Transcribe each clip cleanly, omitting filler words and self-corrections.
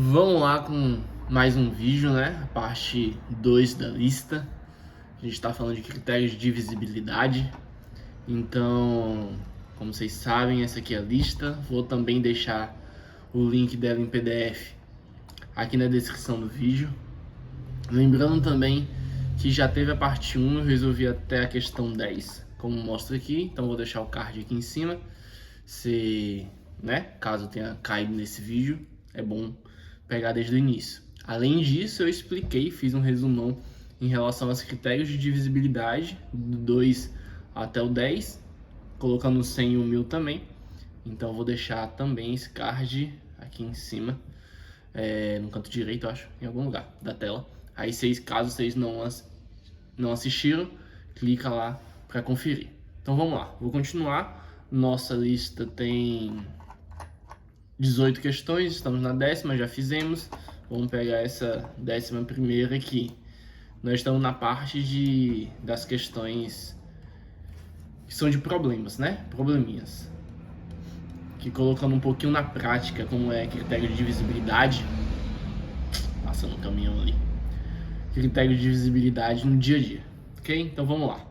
Vamos lá com mais um vídeo, né? A parte 2 da lista. A gente está falando de critérios de divisibilidade. Então, como vocês sabem, essa aqui é a lista. Vou também deixar o link dela em PDF aqui na descrição do vídeo. Lembrando também que já teve a parte 1, eu resolvi até a questão 10, como mostra aqui. Então vou deixar o card aqui em cima. Caso tenha caído nesse vídeo, é bom pegar desde o início. Além disso, eu expliquei, fiz um resumão em relação aos critérios de divisibilidade, do 2 até o 10, colocando o 100 e o 1000 também. Então vou deixar também esse card aqui em cima, no canto direito, eu acho, em algum lugar da tela. Aí caso vocês não assistiram, clica lá para conferir. Então vamos lá, vou continuar. Nossa lista tem 18 questões, estamos na 10ª, já fizemos. Vamos pegar essa 11ª aqui. Nós estamos na parte das questões que são de problemas, né? Probleminhas. Que colocando um pouquinho na prática, como é critério de divisibilidade. Passando um caminhão ali. Critério de divisibilidade no dia a dia, ok? Então vamos lá.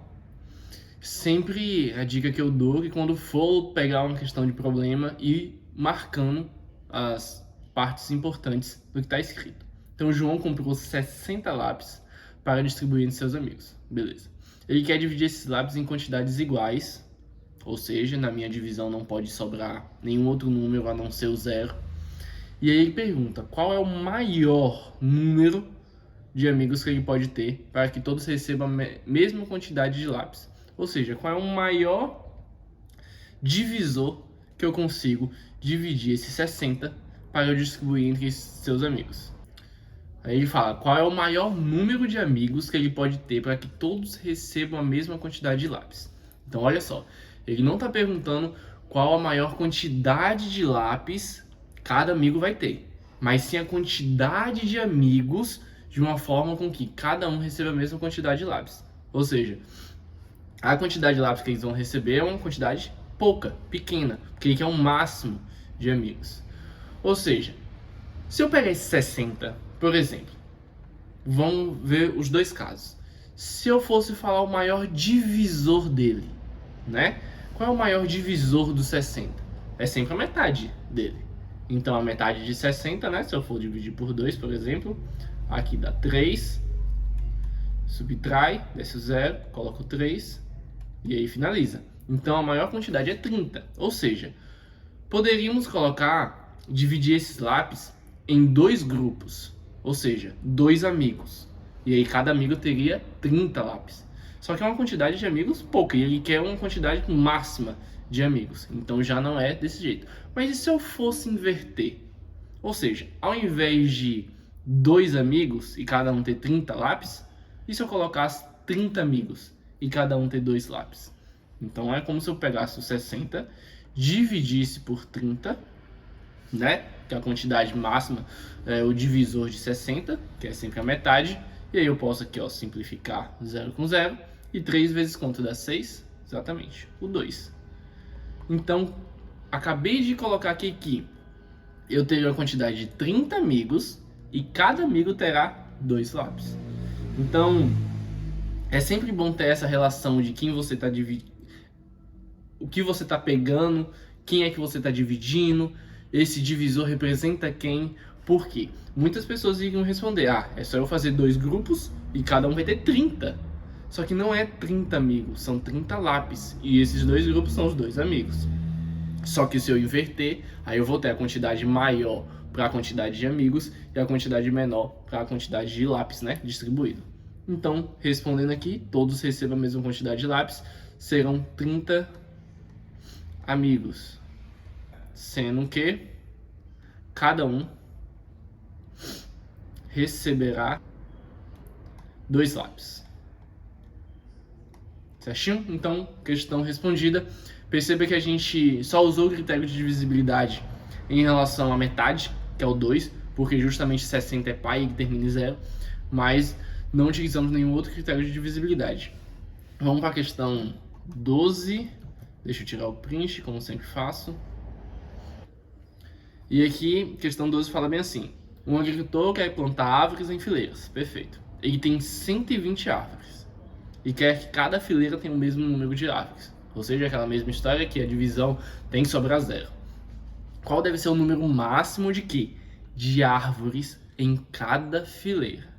Sempre a dica que eu dou é que quando for pegar uma questão de problema, ir marcando as partes importantes do que está escrito. Então o João comprou 60 lápis para distribuir entre seus amigos. Beleza. Ele quer dividir esses lápis em quantidades iguais, ou seja, na minha divisão não pode sobrar nenhum outro número a não ser o 0. E aí ele pergunta qual é o maior número de amigos que ele pode ter para que todos recebam a mesma quantidade de lápis. Ou seja, qual é o maior divisor que eu consigo dividir esses 60 para eu distribuir entre seus amigos. Aí ele fala qual é o maior número de amigos que ele pode ter para que todos recebam a mesma quantidade de lápis. Então olha só, ele não está perguntando qual a maior quantidade de lápis cada amigo vai ter, mas sim a quantidade de amigos de uma forma com que cada um receba a mesma quantidade de lápis. Ou seja, a quantidade de lápis que eles vão receber é uma quantidade pouca, pequena, porque ele quer um máximo de amigos. Ou seja, se eu pegar esses 60, por exemplo, vamos ver os dois casos. Se eu fosse falar o maior divisor dele, né? Qual é o maior divisor do 60? É sempre a metade dele. Então a metade de 60, né? Se eu for dividir por 2, por exemplo, aqui dá 3, subtrai, desce o 0, coloca o 3 e aí finaliza. Então a maior quantidade é 30, ou seja, poderíamos dividir esses lápis em 2 grupos, ou seja, 2 amigos. E aí cada amigo teria 30 lápis. Só que é uma quantidade de amigos pouca, e ele quer uma quantidade máxima de amigos. Então já não é desse jeito. Mas e se eu fosse inverter? Ou seja, ao invés de 2 amigos e cada um ter 30 lápis, e se eu colocasse 30 amigos e cada um ter 2 lápis? Então é como se eu pegasse os 60, dividisse por 30, né? Que é a quantidade máxima, o divisor de 60, que é sempre a metade. E aí eu posso aqui, ó, simplificar 0 com 0. E 3 vezes quanto dá 6? Exatamente, o 2. Então, acabei de colocar aqui que eu teria a quantidade de 30 amigos e cada amigo terá 2 lápis. Então, é sempre bom ter essa relação de quem você está dividindo, o que você está pegando, quem é que você está dividindo, esse divisor representa quem, por quê? Muitas pessoas iriam responder, é só eu fazer 2 grupos e cada um vai ter 30. Só que não é 30 amigos, são 30 lápis, e esses 2 grupos são os 2 amigos. Só que se eu inverter, aí eu vou ter a quantidade maior para a quantidade de amigos e a quantidade menor para a quantidade de lápis, né, distribuído. Então, respondendo aqui, todos recebam a mesma quantidade de lápis, serão 30 amigos, sendo que cada um receberá 2 lápis. Certinho? Então, questão respondida. Perceba que a gente só usou o critério de divisibilidade em relação à metade, que é o 2, porque justamente 60 é pai e termina em 0, mas não utilizamos nenhum outro critério de divisibilidade. Vamos para a questão 12. Deixa eu tirar o print, como sempre faço. E aqui, questão 12 fala bem assim. Um agricultor quer plantar árvores em fileiras, perfeito. Ele tem 120 árvores e quer que cada fileira tenha o mesmo número de árvores, ou seja, aquela mesma história que a divisão tem que sobrar zero. Qual deve ser o número máximo de quê? De árvores em cada fileira.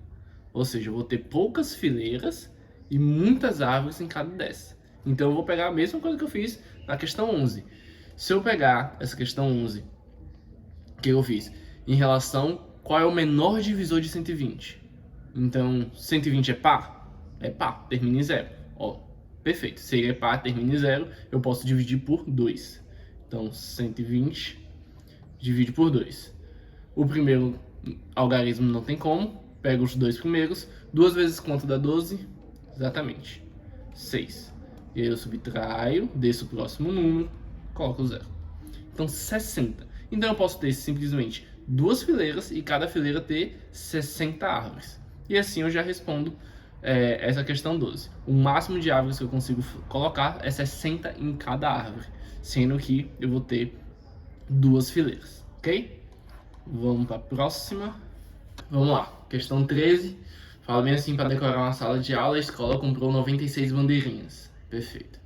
Ou seja, eu vou ter poucas fileiras e muitas árvores em cada dessa. Então eu vou pegar a mesma coisa que eu fiz na questão 11. Se eu pegar essa questão 11, o que eu fiz? Em relação, qual é o menor divisor de 120? Então, 120 é par? É par, termina em zero. Ó, perfeito. Se ele é par, termina em zero, eu posso dividir por 2. Então, 120 divide por 2. O primeiro algarismo não tem como. Pego os dois primeiros. 2 vezes quanto dá 12? Exatamente. 6. E aí eu subtraio, desço o próximo número, coloco o zero. Então, 60. Então eu posso ter simplesmente 2 fileiras e cada fileira ter 60 árvores. E assim eu já respondo essa questão 12. O máximo de árvores que eu consigo colocar é 60 em cada árvore, sendo que eu vou ter 2 fileiras, ok? Vamos para a próxima. Vamos lá, questão 13. Fala bem assim: para decorar uma sala de aula, a escola comprou 96 bandeirinhas. Perfeito.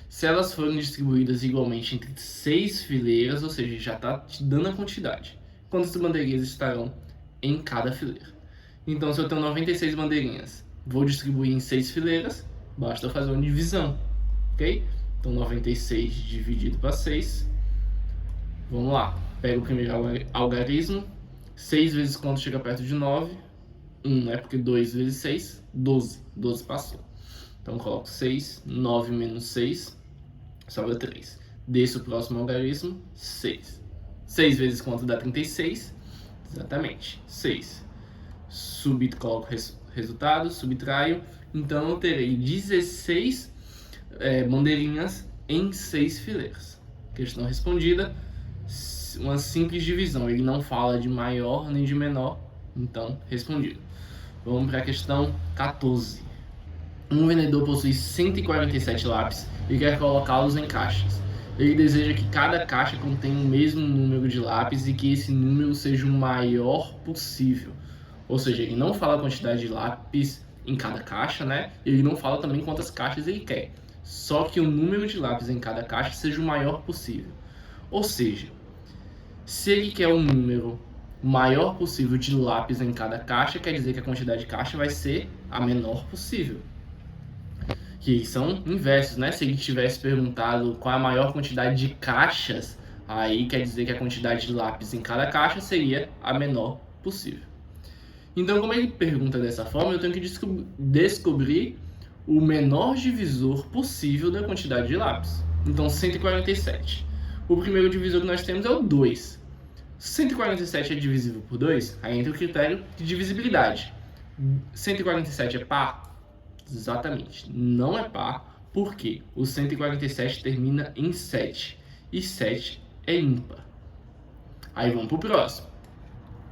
Se elas forem distribuídas igualmente entre 6 fileiras, ou seja, já está te dando a quantidade, quantas bandeirinhas estarão em cada fileira? Então, se eu tenho 96 bandeirinhas, vou distribuir em 6 fileiras, basta fazer uma divisão, ok? Então, 96 dividido para 6. Vamos lá, pega o primeiro algarismo. 6 vezes quanto chega perto de 9? 1, né? Porque 2 vezes 6, 12. 12 passou. Então, coloco 6, 9 menos 6, sobra 3. Desço o próximo algarismo, 6. 6 vezes quanto dá 36? Exatamente, 6. Coloco resultado, subtraio. Então, eu terei 16 bandeirinhas em 6 fileiras. Questão respondida. Uma simples divisão. Ele não fala de maior nem de menor. Então, respondido. Vamos para a questão 14. Um vendedor possui 147 lápis e quer colocá-los em caixas. Ele deseja que cada caixa contenha o mesmo número de lápis e que esse número seja o maior possível. Ou seja, ele não fala a quantidade de lápis em cada caixa, né? Ele não fala também quantas caixas ele quer. Só que o número de lápis em cada caixa seja o maior possível. Ou seja, se ele quer um número maior possível de lápis em cada caixa, quer dizer que a quantidade de caixa vai ser a menor possível. Que são inversos, né? Se ele tivesse perguntado qual a maior quantidade de caixas, aí quer dizer que a quantidade de lápis em cada caixa seria a menor possível. Então, como ele pergunta dessa forma, eu tenho que descobrir o menor divisor possível da quantidade de lápis. Então, 147. O primeiro divisor que nós temos é o 2. 147 é divisível por 2? Aí entra o critério de divisibilidade. 147 é par? Exatamente, não é par, porque o 147 termina em 7 e 7 é ímpar. Aí vamos para o próximo.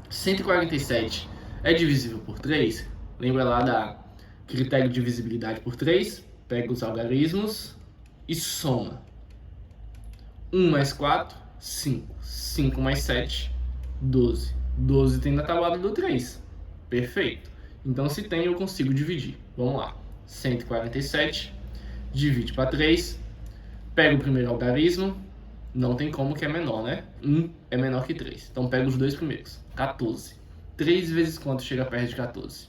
147 é divisível por 3? Lembra lá da critério de divisibilidade por 3? Pega os algarismos e soma. 1 mais 4, 5. 5 mais 7, 12. 12 tem na tabuada do 3. Perfeito. Então, se tem, eu consigo dividir. Vamos lá. 147, divide para 3, pega o primeiro algarismo, não tem como que é menor, né? 1 é menor que 3, então pega os dois primeiros, 14. 3 vezes quanto chega perto de 14?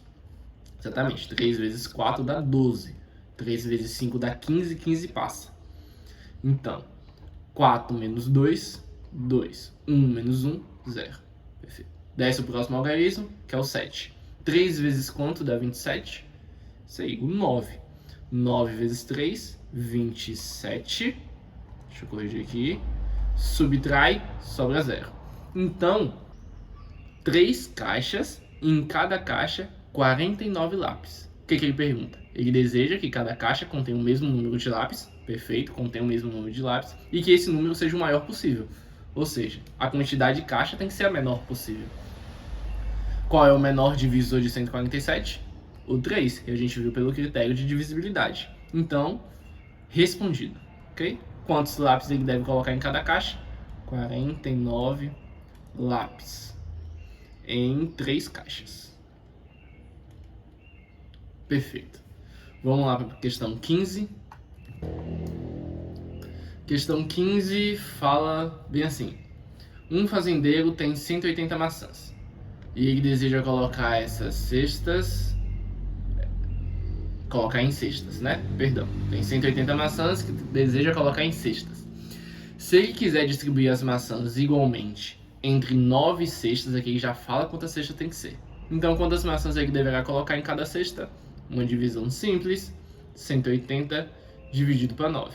Exatamente, 3 vezes 4 dá 12, 3 vezes 5 dá 15, 15 passa. Então, 4 menos 2, 2, 1 menos 1, 0. Perfeito. Desce o próximo algarismo, que é o 7. 3 vezes quanto dá 27? Isso aí, o 9. 9 vezes 3, 27. Deixa eu corrigir aqui. Subtrai, sobra 0. Então, 3 caixas, e em cada caixa, 49 lápis. O que ele pergunta? Ele deseja que cada caixa contenha o mesmo número de lápis. Perfeito, contém o mesmo número de lápis. E que esse número seja o maior possível. Ou seja, a quantidade de caixa tem que ser a menor possível. Qual é o menor divisor de 147? O 3, que a gente viu pelo critério de divisibilidade. Então, respondido, ok? Quantos lápis ele deve colocar em cada caixa? 49 lápis. em 3 caixas. Perfeito. Vamos lá para a questão 15. Questão 15 fala bem assim: um fazendeiro tem 180 maçãs e ele deseja colocar essas cestas, colocar em cestas, né? Perdão, tem 180 maçãs que deseja colocar em cestas. Se ele quiser distribuir as maçãs igualmente entre 9 cestas, aqui ele já fala quantas cestas tem que ser. Então, quantas maçãs ele deverá colocar em cada cesta? Uma divisão simples, 180 dividido para 9.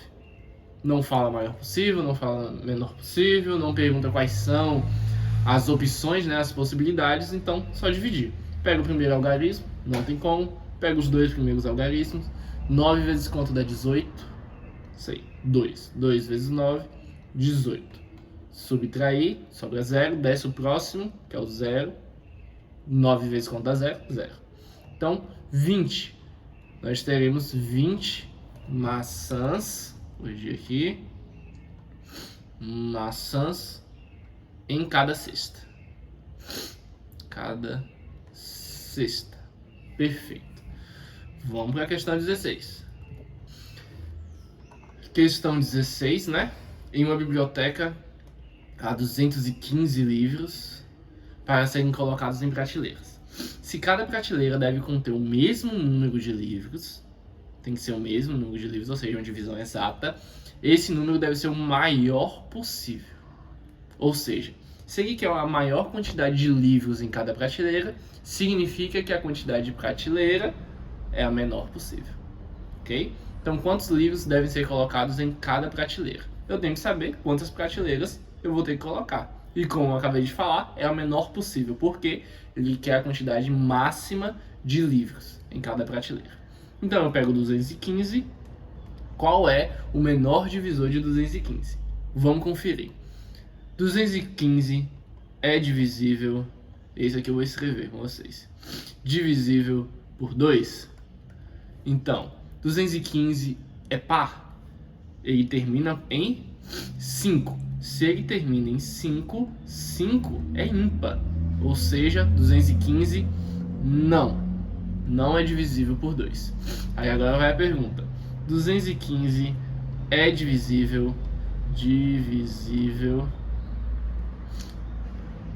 Não fala maior possível, não fala menor possível, não pergunta quais são as opções, né, as possibilidades, então só dividir. Pega o primeiro algarismo, não tem como, pega os 2 primeiros algarismos, 9 vezes quanto dá 18? Isso aí, 2. 2 vezes 9, 18. Subtrair, sobra 0, desce o próximo, que é o 0. 9 vezes quanto dá 0? 0. Então, 20. Nós teremos 20 maçãs, hoje aqui, maçãs em cada cesta. Cada cesta. Perfeito. Vamos para a questão 16. Questão 16, né? Em uma biblioteca há 215 livros para serem colocados em prateleiras. Se cada prateleira deve conter o mesmo número de livros, tem que ser o mesmo número de livros, ou seja, uma divisão exata, esse número deve ser o maior possível. Ou seja, se ele quer a maior quantidade de livros em cada prateleira, significa que a quantidade de prateleira é a menor possível. Ok? Então, quantos livros devem ser colocados em cada prateleira? Eu tenho que saber quantas prateleiras eu vou ter que colocar. E como eu acabei de falar, é a menor possível, porque ele quer a quantidade máxima de livros em cada prateleira. Então, eu pego 215. Qual é o menor divisor de 215? Vamos conferir. 215 é divisível, esse aqui eu vou escrever com vocês, divisível por 2. Então, 215 é par, ele termina em 5. Se ele termina em 5, 5 é ímpar, ou seja, 215 não é divisível por 2. Aí agora vai a pergunta: 215 é divisível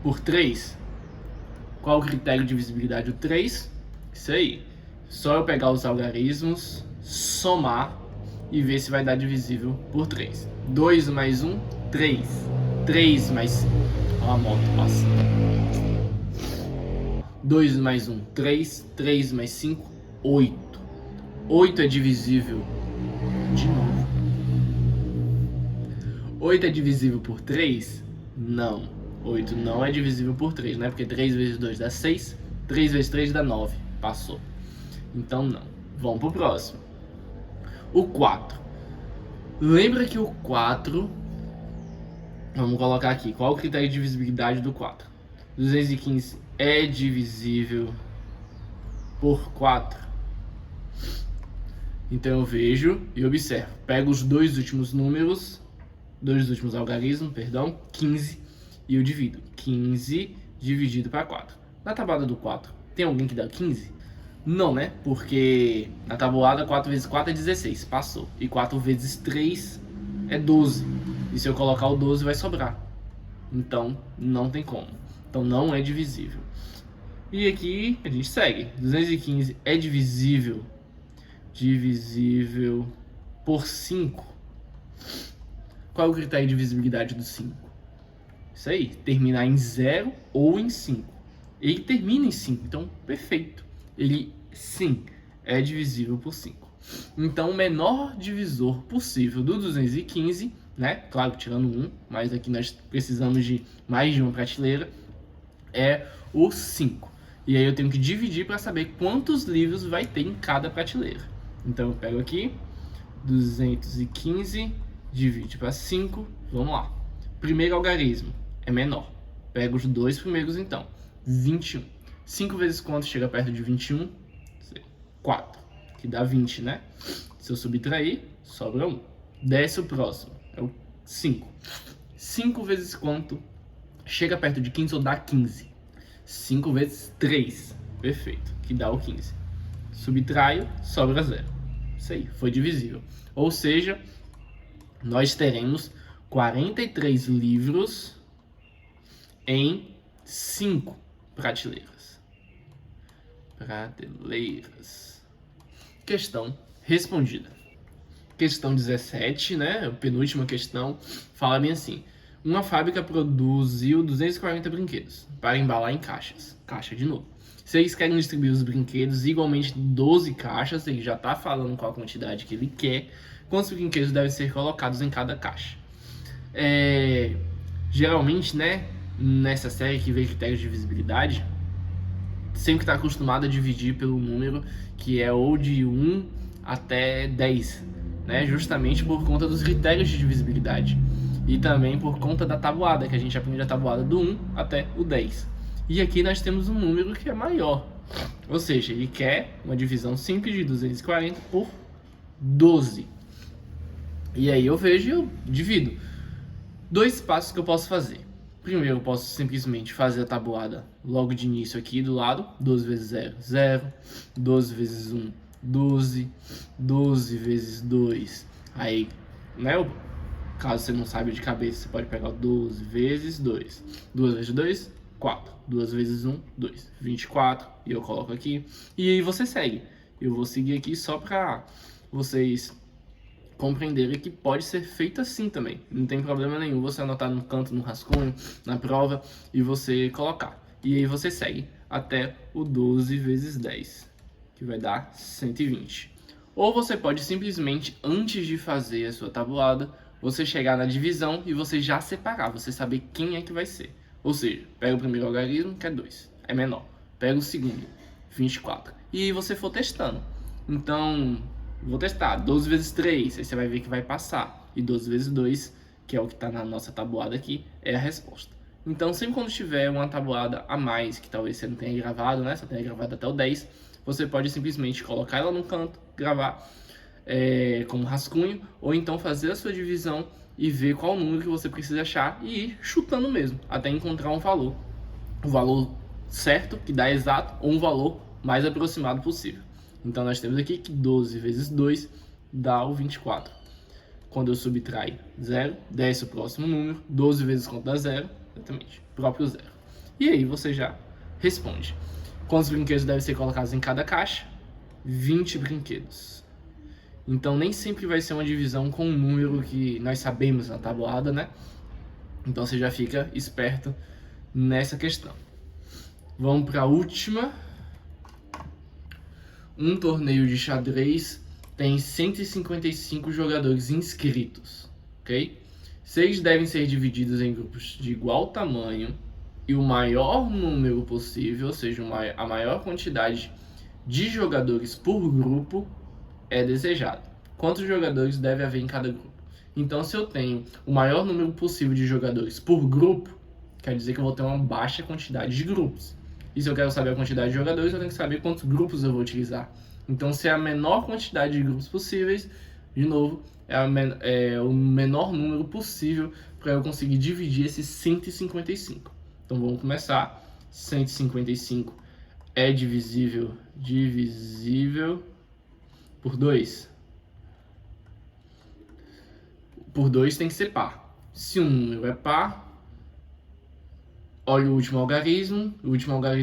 por 3. Qual o critério de divisibilidade do 3? Isso aí. Só eu pegar os algarismos, somar e ver se vai dar divisível por 3. 2 mais 1, 3. 3 mais 5. Olha a moto passando. 2 mais 1, 3. 3 mais 5, 8. 8 é divisível de novo. 8 é divisível por 3? Não. 8 não é divisível por 3, né? Porque 3 vezes 2 dá 6, 3 vezes 3 dá 9. Passou. Então não. Vamos pro próximo. O 4. Lembra que o 4... Vamos colocar aqui. Qual o critério de divisibilidade do 4? 215 é divisível por 4. Então eu vejo e observo. Pego os dois últimos números, dois últimos algarismos, 15, e eu divido. 15 dividido para 4. Na tabuada do 4, tem alguém que dá 15? Não, né? Porque na tabuada 4 vezes 4 é 16, passou. E 4 vezes 3 é 12. E se eu colocar o 12 vai sobrar. Então não tem como. Então não é divisível. E aqui a gente segue. 215 é divisível por 5. Qual é o critério de divisibilidade do 5? Isso aí, terminar em 0 ou em 5. Ele termina em 5, então perfeito. Ele, sim, é divisível por 5. Então, o menor divisor possível do 215, né? Claro, tirando 1, mas aqui nós precisamos de mais de uma prateleira, é o 5. E aí eu tenho que dividir para saber quantos livros vai ter em cada prateleira. Então, eu pego aqui, 215, divide para 5, vamos lá. Primeiro algarismo é menor. Pego os dois primeiros então. 21. 5 vezes quanto chega perto de 21? 4. Que dá 20, né? Se eu subtrair, sobra 1. Desce o próximo. É o 5. 5 vezes quanto chega perto de 15 ou dá 15? 5 vezes 3. Perfeito. Que dá o 15. Subtraio, sobra 0. Isso aí, foi divisível. Ou seja, nós teremos 43 livros em 5 prateleiras. Questão respondida. Questão 17, né? A penúltima questão, fala bem assim. Uma fábrica produziu 240 brinquedos para embalar em caixas. Caixa de novo. Se eles querem distribuir os brinquedos igualmente em 12 caixas, ele já está falando qual a quantidade que ele quer, quantos brinquedos devem ser colocados em cada caixa. Geralmente, né, nessa série que vê critérios de divisibilidade, sempre está acostumado a dividir pelo número que é ou de 1 até 10, né, justamente por conta dos critérios de divisibilidade. E também por conta da tabuada, que a gente aprende a tabuada do 1 até o 10. E aqui nós temos um número que é maior. Ou seja, ele quer uma divisão simples de 240 por 12. E aí eu vejo e eu divido. 2 passos que eu posso fazer. Primeiro eu posso simplesmente fazer a tabuada logo de início aqui do lado. 12 vezes 0, 0. 12 vezes 1, 12. 12 vezes 2. Aí, né? Caso você não saiba de cabeça, você pode pegar 12 vezes 2. 2 vezes 2, 4. 2 vezes 1, 2. 24. E eu coloco aqui. E aí você segue. Eu vou seguir aqui só para vocês compreenderem que pode ser feito assim também. Não tem problema nenhum você anotar no canto, no rascunho, na prova e você colocar. E aí você segue até o 12 vezes 10, que vai dar 120. Ou você pode simplesmente, antes de fazer a sua tabuada, você chegar na divisão e você já separar, você saber quem é que vai ser. Ou seja, pega o primeiro algarismo, que é 2, é menor. Pega o segundo, 24. E aí você for testando. Então, vou testar 12 vezes 3, aí você vai ver que vai passar. E 12 vezes 2, que é o que está na nossa tabuada aqui, é a resposta. Então, sempre quando tiver uma tabuada a mais, que talvez você não tenha gravado, né? Só tenha gravado até o 10, você pode simplesmente colocar ela no canto, gravar como rascunho, ou então fazer a sua divisão e ver qual número que você precisa achar e ir chutando mesmo, até encontrar um valor. O valor certo, que dá exato, ou um valor mais aproximado possível. Então nós temos aqui que 12 vezes 2 dá o 24. Quando eu subtraio 0, desce o próximo número, 12 vezes quanto dá 0, exatamente, próprio 0. E aí você já responde. Quantos brinquedos devem ser colocados em cada caixa? 20 brinquedos. Então nem sempre vai ser uma divisão com um número que nós sabemos na tabuada, né? Então você já fica esperto nessa questão. Vamos para a última. Um torneio de xadrez tem 155 jogadores inscritos, ok? 6 devem ser divididos em grupos de igual tamanho e o maior número possível, ou seja, a maior quantidade de jogadores por grupo é desejado. Quantos jogadores deve haver em cada grupo? Então, se eu tenho o maior número possível de jogadores por grupo, quer dizer que eu vou ter uma baixa quantidade de grupos. E se eu quero saber a quantidade de jogadores, eu tenho que saber quantos grupos eu vou utilizar. Então, se é a menor quantidade de grupos possíveis, de novo, é o menor número possível para eu conseguir dividir esses 155. Então, vamos começar. 155 é divisível por 2. Por 2 tem que ser par. Se um número é par, olha o último algarismo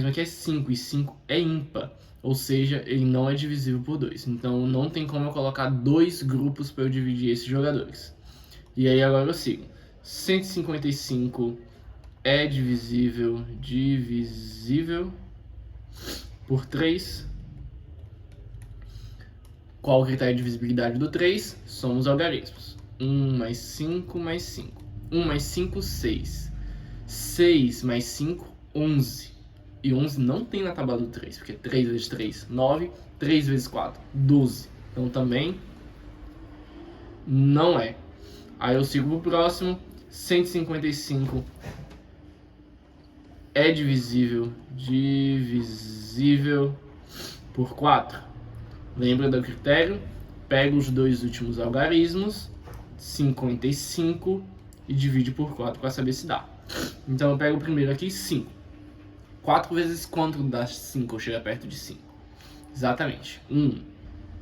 aqui é 5, e 5 é ímpar, ou seja, ele não é divisível por 2. Então não tem como eu colocar 2 grupos para eu dividir esses jogadores. E aí agora eu sigo. 155 é divisível por 3. Qual o critério de divisibilidade do 3? São os algarismos. 1 mais 5 mais 5. 1 mais 5, 6. 6 mais 5, 11. E 11 não tem na tabela do 3, porque 3 vezes 3, 9. 3 vezes 4, 12. Então também não é. Aí eu sigo pro próximo. 155 é divisível por 4. Lembra do critério? Pega os 2 últimos algarismos, 55, e divide por 4 para saber se dá. Então eu pego o primeiro aqui, 5. 4 vezes quanto dá 5 ou chega perto de 5? Exatamente. 1.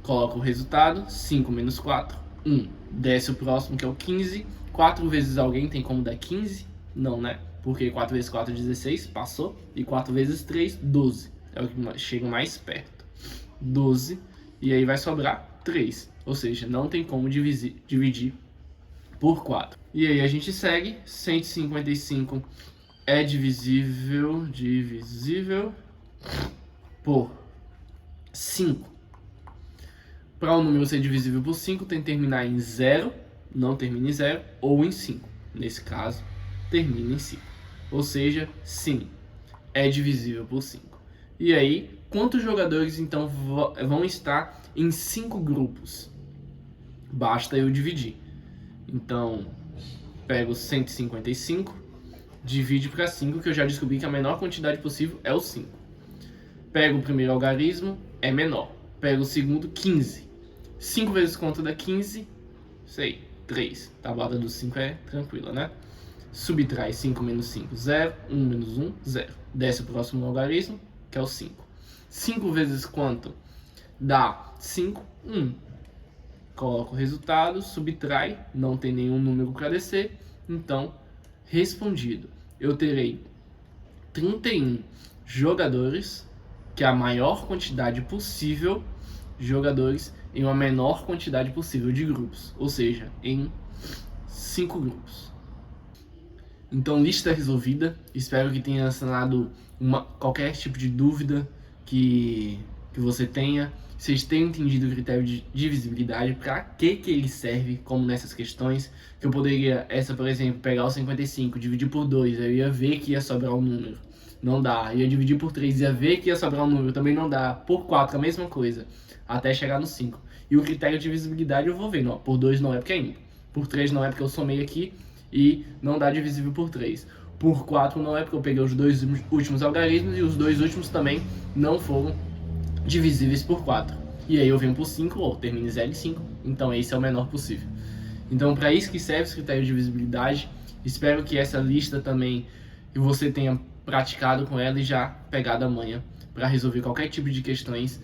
Coloca o resultado. 5 menos 4. 1. Desce o próximo, que é o 15. 4 vezes alguém tem como dar 15? Não, né? Porque 4 vezes 4 é 16, passou. E 4 vezes 3, 12. É o que chega mais perto. 12. E aí vai sobrar 3. Ou seja, não tem como dividir por 4. E aí a gente segue. 155 é divisível por 5. Para o número ser divisível por 5, tem que terminar em 0, não termina em 0, ou em 5. Nesse caso, termina em 5. Ou seja, sim, é divisível por 5. E aí, quantos jogadores então vão estar em 5 grupos? Basta eu dividir. Então, pego 155, divide para 5, que eu já descobri que a menor quantidade possível é o 5. Pego o primeiro algarismo, é menor. Pego o segundo, 15. 5 vezes quanto dá 15? Sei, 3. A tabuada do 5 é tranquila, né? Subtrai 5 menos 5, 0. 1 menos 1, 0. Desce o próximo algarismo, que é o 5. 5 vezes quanto dá 5? 1. Coloco o resultado, subtrai, não tem nenhum número para descer, então, respondido. Eu terei 31 jogadores, que é a maior quantidade possível de jogadores em uma menor quantidade possível de grupos, ou seja, em 5 grupos. Então, lista resolvida. Espero que tenha sanado qualquer tipo de dúvida que você tenha. Vocês tenham entendido o critério de divisibilidade, para que ele serve, como nessas questões, que eu poderia, por exemplo, pegar o 55, dividir por 2, eu ia ver que ia sobrar um número. Não dá. Ia dividir por 3, ia ver que ia sobrar um número, também não dá. Por 4, a mesma coisa, até chegar no 5. E o critério de divisibilidade eu vou vendo, ó, por 2 não é porque é ímpar. Por 3 não é porque eu somei aqui e não dá divisível por 3. Por 4 não é porque eu peguei os 2 últimos algarismos e os 2 últimos também não foram divisíveis por 4. E aí eu venho por 5, ou termino em 0 e 5. Então esse é o menor possível. Então para isso que serve esse critério de divisibilidade. Espero que essa lista também, que você tenha praticado com ela e já pegado a manha para resolver qualquer tipo de questões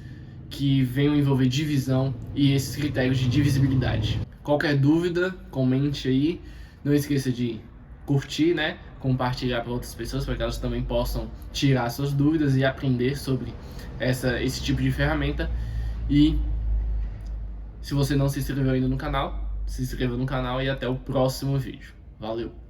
que venham envolver divisão e esses critérios de divisibilidade. Qualquer dúvida, comente aí. Não esqueça de curtir, né? Compartilhar para outras pessoas, para que elas também possam tirar suas dúvidas e aprender sobre esse tipo de ferramenta. E se você não se inscreveu ainda no canal, se inscreva no canal e até o próximo vídeo. Valeu!